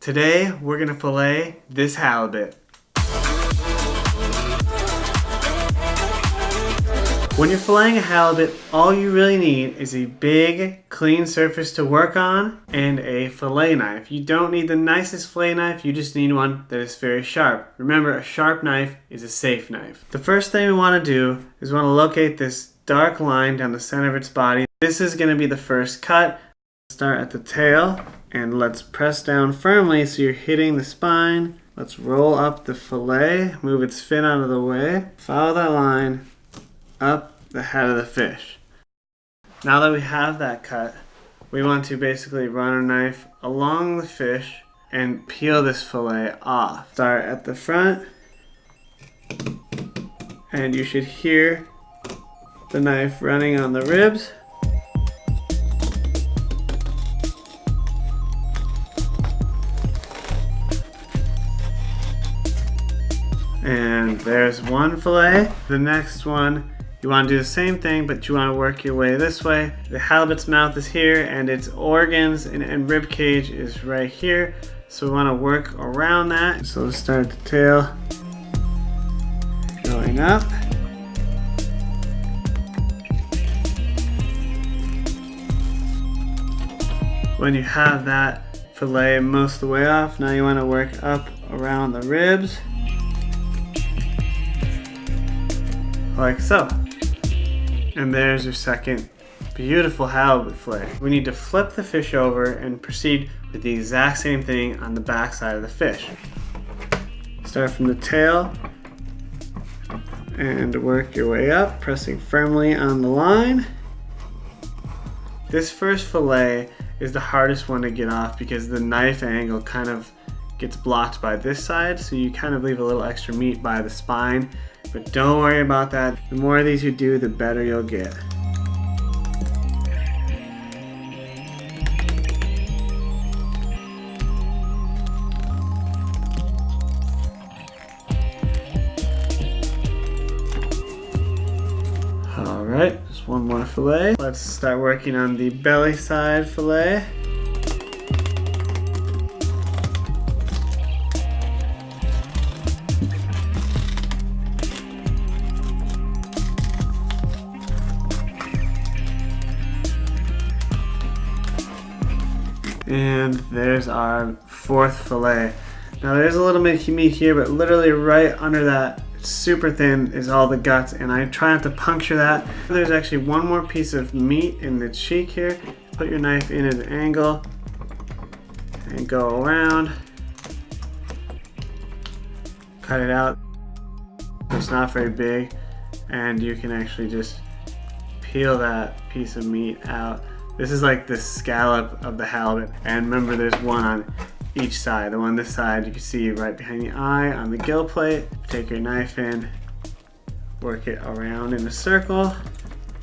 Today we're gonna fillet this halibut. When you're filleting a halibut, all you really need is a big, clean surface to work on and a fillet knife. You don't need the nicest fillet knife, you just need one that is very sharp. Remember, a sharp knife is a safe knife. The first thing we want to do is we want to locate this dark line down the center of its body. This is going to be the first cut. Start at the tail and let's press down firmly so you're hitting the spine. Let's roll up the fillet, move its fin out of the way. Follow that line up the head of the fish. Now that we have that cut, we want to basically run our knife along the fish and peel this fillet off. Start at the front, and you should hear the knife running on the ribs. And there's one fillet. The next one, you want to do the same thing, but you want to work your way this way. The halibut's mouth is here and its organs and rib cage is right here. So we want to work around that. So let's start at the tail, going up. When you have that fillet most of the way off, now you want to work up around the ribs. Like so. And there's your second beautiful halibut fillet. We need to flip the fish over and proceed with the exact same thing on the back side of the fish. Start from the tail and work your way up, pressing firmly on the line. This first fillet is the hardest one to get off because the knife angle kind of gets blocked by this side, so you kind of leave a little extra meat by the spine. But don't worry about that. The more of these you do, the better you'll get. All right, just one more fillet. Let's start working on the belly side fillet. And there's our fourth fillet. Now there's a little bit of meat here, but literally right under that, super thin, is all the guts, and I try not to puncture that. There's actually one more piece of meat in the cheek here. Put your knife in at an angle and go around. Cut it out. It's not very big, and you can actually just peel that piece of meat out. This is like the scallop of the halibut. And remember, there's one on each side. The one on this side, you can see right behind the eye on the gill plate. Take your knife in, work it around in a circle,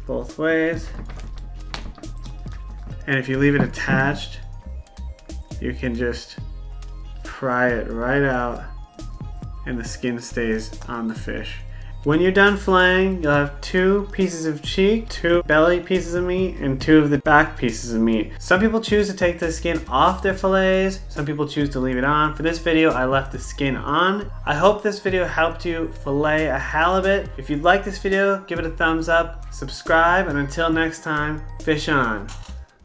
both ways. And if you leave it attached, you can just pry it right out and the skin stays on the fish. When you're done filleting, you'll have 2 pieces of cheek, 2 belly pieces of meat, and 2 of the back pieces of meat. Some people choose to take the skin off their fillets. Some people choose to leave it on. For this video, I left the skin on. I hope this video helped you fillet a halibut. If you like this video, give it a thumbs up, subscribe, and until next time, fish on.